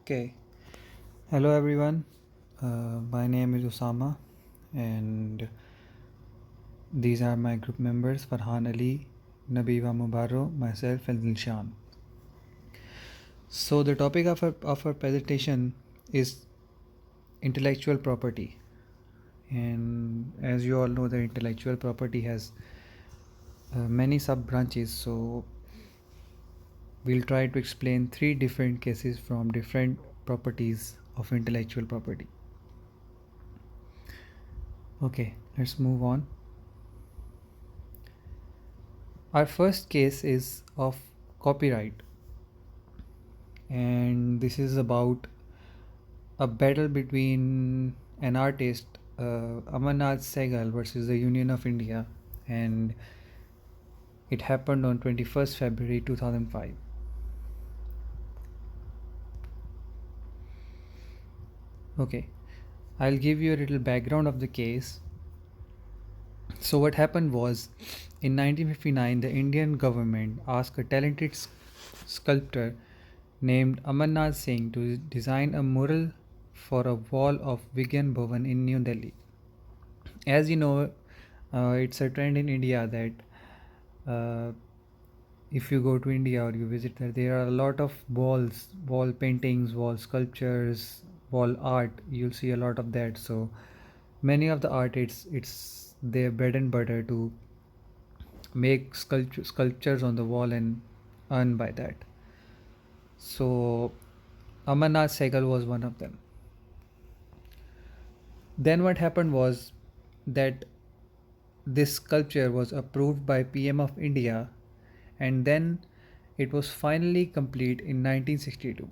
Okay. Hello, everyone. My name is Usama, and these are my group members Farhan Ali, Nabiva Mubaro, myself, and Dilshan. So, the topic of our presentation is intellectual property. And as you all know, the intellectual property has many sub branches. So, we'll try to explain three different cases from different properties of intellectual property. Okay, let's move on. Our first case is of copyright, and this is about a battle between an artist, Amarnath Sehgal, versus the Union of India, and it happened on 21st February 2005. Okay, I'll give you a little background of the case. So, what happened was in 1959, the Indian government asked a talented sculptor named Amarnath Singh to design a mural for a wall of Vigyan Bhavan in New Delhi. As you know, it's a trend in India that uh, if you go to India or you visit there are a lot of walls, wall paintings, wall sculptures, wall art. You'll see a lot of that. So many of the art, it's their bread and butter to make sculptures on the wall and earn by that. So Amarnath Sehgal was one of them. Then what happened was that this sculpture was approved by PM of India, and then it was finally complete in 1962.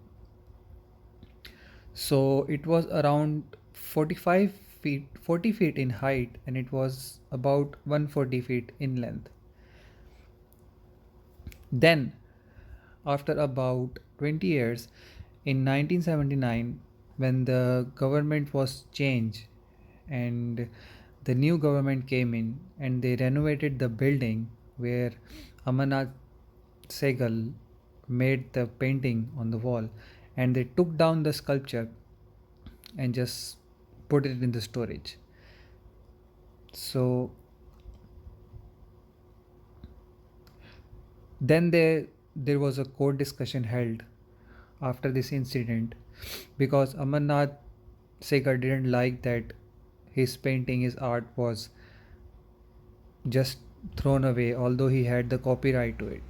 So it was around 45 feet, 40 feet in height, and it was about 140 feet in length. Then, after about 20 years, in 1979, when the government was changed and the new government came in and they renovated the building where Amarnath Sehgal made the painting on the wall, and they took down the sculpture and just put it in the storage. So then there was a court discussion held after this incident because Amarnath Sehgal didn't like that his painting, his art was just thrown away, although he had the copyright to it.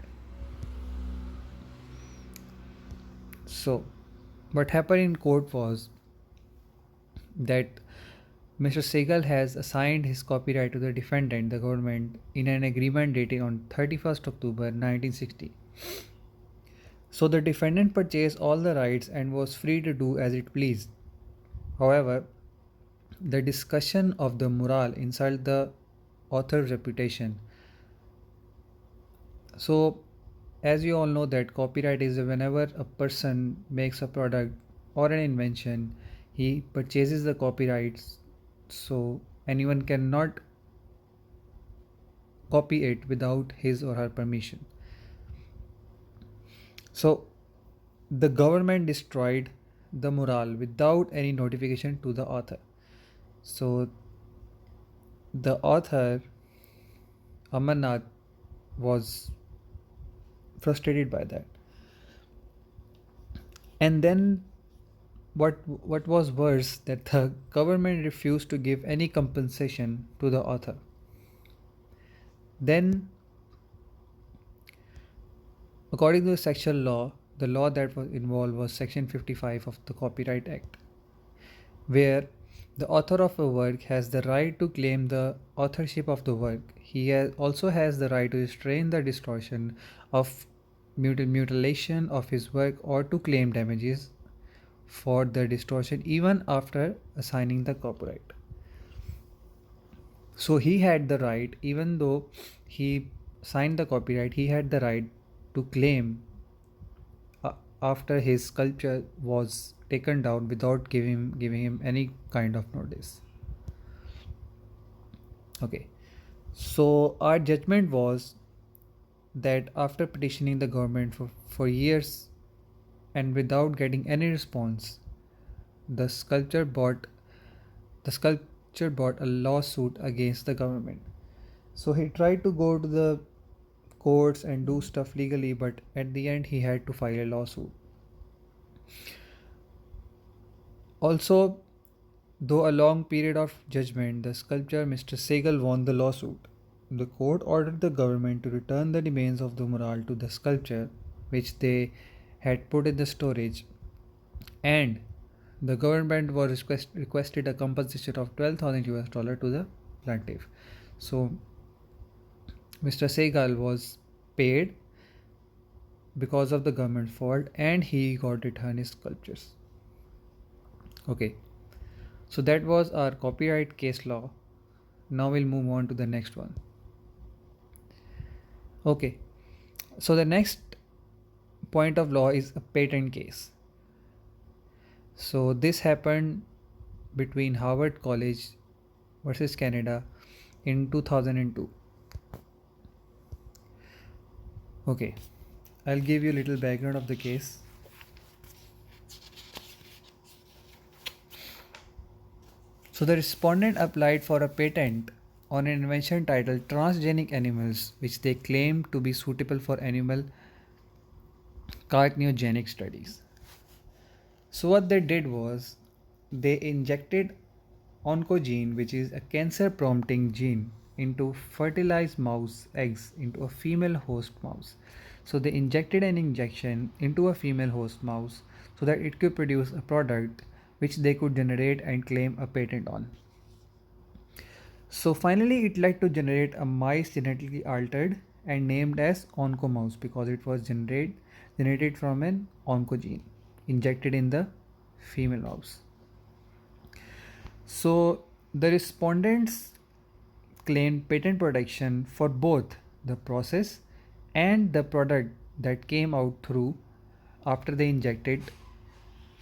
So, what happened in court was that Mr. Sehgal has assigned his copyright to the defendant, the government, in an agreement dated on 31st October 1960. So the defendant purchased all the rights and was free to do as it pleased. However, the discussion of the mural insulted the author's reputation. So, as you all know, that copyright is whenever a person makes a product or an invention, he purchases the copyrights, so anyone cannot copy it without his or her permission. So, the government destroyed the mural without any notification to the author. So, the author Amarnath was frustrated by that. And then what was worse, that the government refused to give any compensation to the author. Then, according to the sexual law, the law that was involved was Section 55 of the Copyright Act, where the author of a work has the right to claim the authorship of the work. Also has the right to restrain the distortion of mutilation of his work or to claim damages for the distortion even after assigning the copyright. So he had the right, even though he signed the copyright, he had the right to claim after his sculpture was taken down without giving him any kind of notice. Okay, so our judgment was that after petitioning the government for years, and without getting any response, the sculptor bought the sculptor bought a lawsuit against the government. So he tried to go to the courts and do stuff legally, but at the end he had to file a lawsuit. Also, though a long period of judgment, the sculptor Mr. Segal won the lawsuit. The court ordered the government to return the remains of the mural to the sculpture, which they had put in the storage, and the government was requested a compensation of 12,000 US dollar to the plaintiff. So Mr. Segal was paid because of the government fault, and he got returned his sculptures. Okay, so that was our copyright case law. Now we'll move on to the next one. Okay, so the next point of law is a patent case. So this happened between Harvard College versus Canada in 2002. Okay, I'll give you a little background of the case. So the respondent applied for a patent on an invention titled transgenic animals, which they claimed to be suitable for animal carcinogenic studies. So what they did was they injected oncogene, which is a cancer prompting gene, into fertilized mouse eggs into a female host mouse. So they injected an injection into a female host mouse so that it could produce a product which they could generate and claim a patent on. So finally it led to generate a mice genetically altered and named as oncomouse because it was generated from an oncogene injected in the female mouse. So the respondents claimed patent protection for both the process and the product that came out through after they injected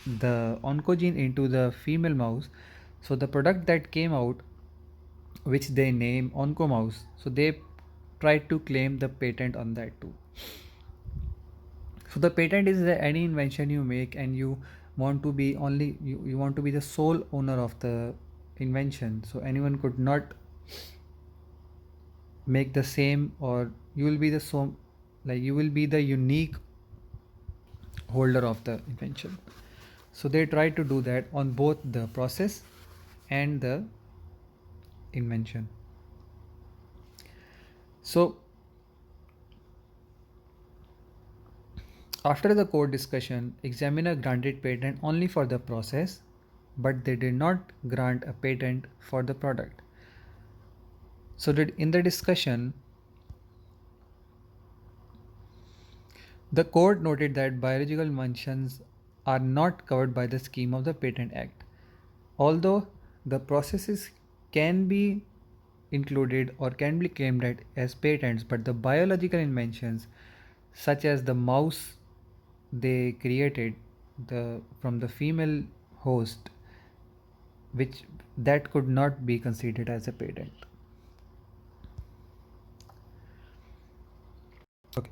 the oncogene into the female mouse. So the product that came out, which they name oncomouse, so they tried to claim the patent on that too. So the patent is that any invention you make and you want to be only you want to be the sole owner of the invention, so anyone could not make the same, or you will be the you will be the unique holder of the invention. So they try to do that on both the process and the invention. So after the court discussion, examiner granted patent only for the process, but they did not grant a patent for the product. So in the discussion, the court noted that biological inventions are not covered by the scheme of the Patent Act. Although the processes can be included or can be claimed as patents, but the biological inventions such as the mouse they created from the female host, which that could not be considered as a patent. Okay.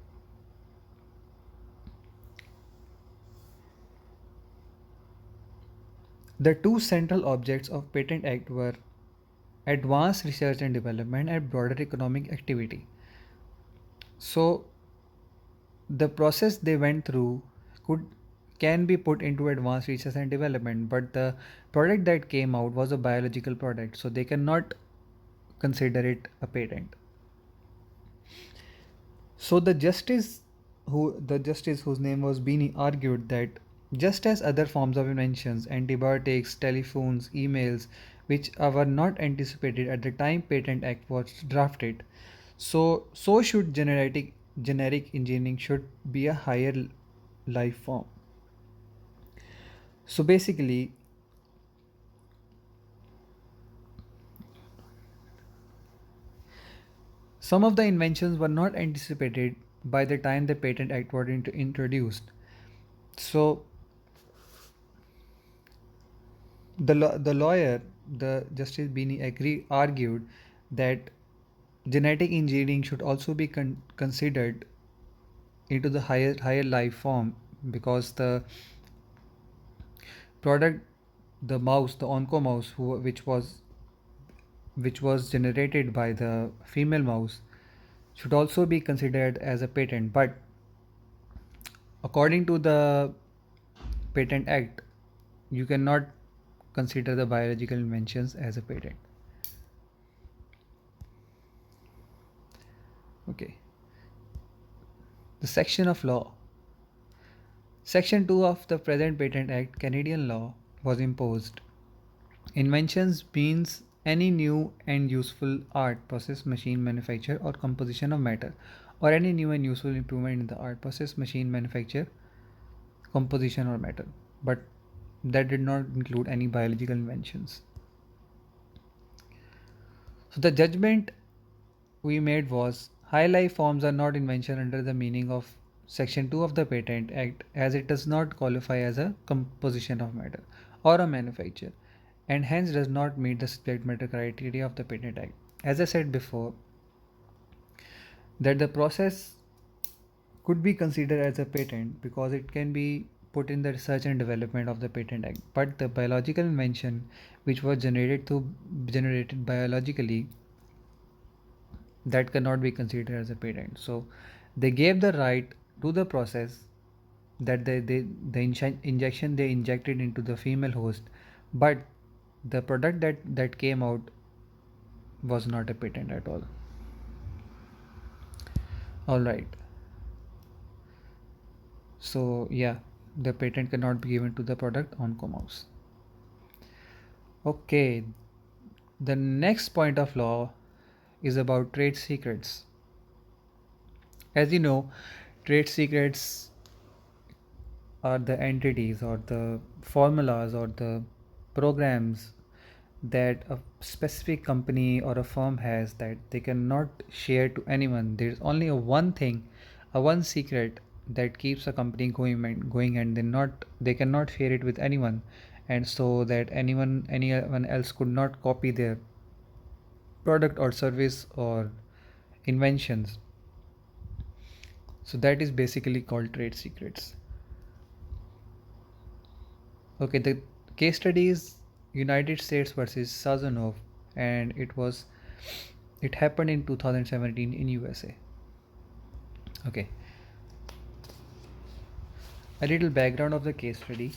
The two central objects of Patent Act were advanced research and development and broader economic activity. So the process they went through can be put into advanced research and development, but the product that came out was a biological product, so they cannot consider it a patent. So the justice whose name was Bini argued that just as other forms of inventions, antibiotics, telephones, emails, which were not anticipated at the time Patent Act was drafted, so should generic engineering should be a higher life form. So basically, some of the inventions were not anticipated by the time the Patent Act was introduced. So the lawyer, the Justice Bini argued that genetic engineering should also be considered into the higher life form because the product, the mouse, the Onco mouse, which was generated by the female mouse, should also be considered as a patent. But according to the Patent Act, you cannot consider the biological inventions as a patent. Okay. The section of law. Section 2 of the present Patent Act, Canadian law, was imposed. Inventions means any new and useful art, process, machine, manufacture, or composition of matter, or any new and useful improvement in the art, process, machine, manufacture, composition, or matter. But that did not include any biological inventions. So the judgment we made was high life forms are not invention under the meaning of section 2 of the Patent Act, as it does not qualify as a composition of matter or a manufacture, and hence does not meet the subject matter criteria of the Patent Act. As I said before, that the process could be considered as a patent because it can be put in the research and development of the Patent Act, but the biological invention which was generated biologically, that cannot be considered as a patent. So they gave the right to the process, that injection they injected into the female host, but the product that came out was not a patent at all. All right. So yeah, the patent cannot be given to the product Oncomouse. Okay. The next point of law is about trade secrets. As you know, trade secrets are the entities or the formulas or the programs that a specific company or a firm has that they cannot share to anyone. There's only a one thing, a one secret that keeps a company going, and they cannot share it with anyone, and so that anyone else could not copy their product or service or inventions. So that is basically called trade secrets. Okay, the case study is United States versus Sazonov, and it happened in 2017 in USA. Okay, a little background of the case study.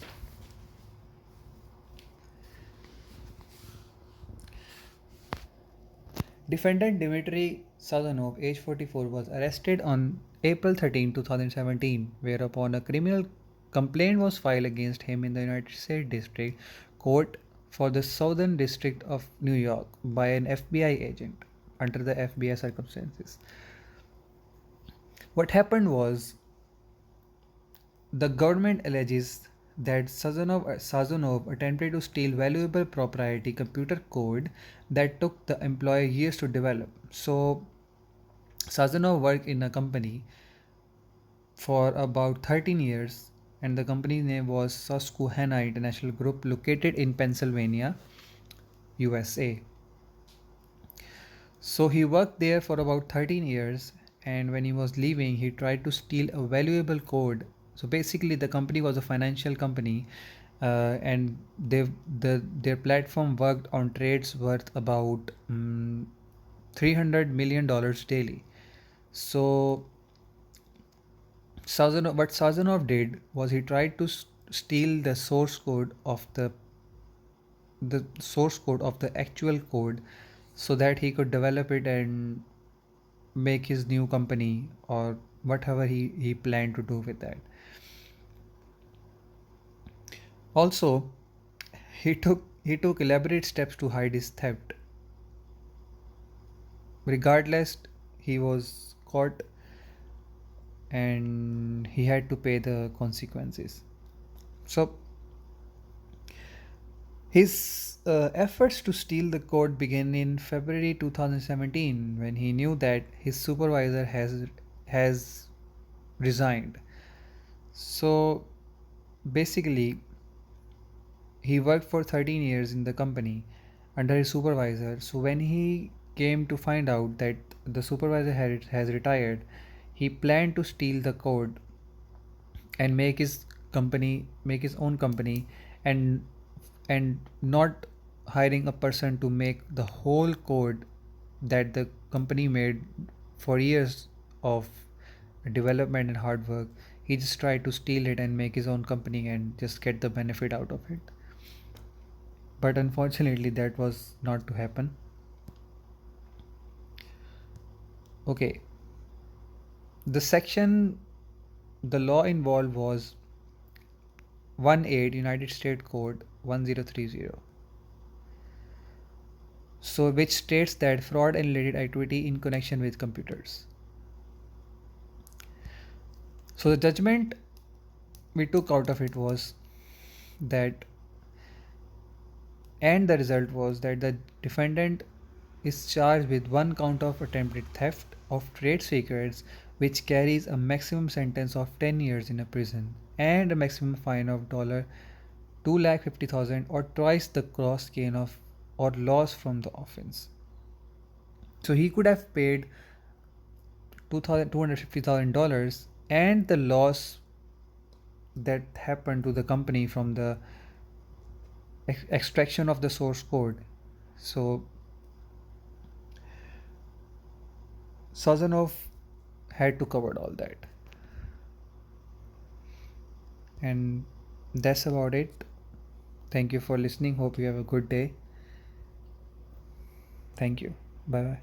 Defendant Dmitry Sazonov, age 44, was arrested on April 13, 2017, whereupon a criminal complaint was filed against him in the United States District Court for the Southern District of New York by an FBI agent under the FBI circumstances. What happened was, the government alleges that Sazonov attempted to steal valuable proprietary computer code that took the employer years to develop. So, Sazonov worked in a company for about 13 years, and the company's name was Susquehanna International Group, located in Pennsylvania, USA. So, he worked there for about 13 years, and when he was leaving, he tried to steal a valuable code. So basically, the company was a financial company, and their platform worked on trades worth about $300 million daily. So what Sazonov did was he tried to steal the source code of the actual code, so that he could develop it and make his new company or whatever he planned to do with that. Also, he took elaborate steps to hide his theft. Regardless, he was caught and he had to pay the consequences. So his efforts to steal the code began in February 2017, when he knew that his supervisor has resigned. So basically, he worked for 13 years in the company under his supervisor. So when he came to find out that the supervisor has retired, he planned to steal the code and make his own company, and not hiring a person to make the whole code that the company made for years of development and hard work. He just tried to steal it and make his own company and just get the benefit out of it. But unfortunately, that was not to happen. Okay, the the law involved was 18 United States Code 1030. So, which states that fraud and related activity in connection with computers. So, the judgment we took out of it was that, and the result was that the defendant is charged with one count of attempted theft of trade secrets, which carries a maximum sentence of 10 years in a prison and a maximum fine of $250,000 or twice the gross gain of or loss from the offense. So he could have paid $250,000 and the loss that happened to the company from the extraction of the source code. So Sazonov had to cover all that. And that's about it. Thank you for listening. Hope you have a good day. Thank you. Bye bye.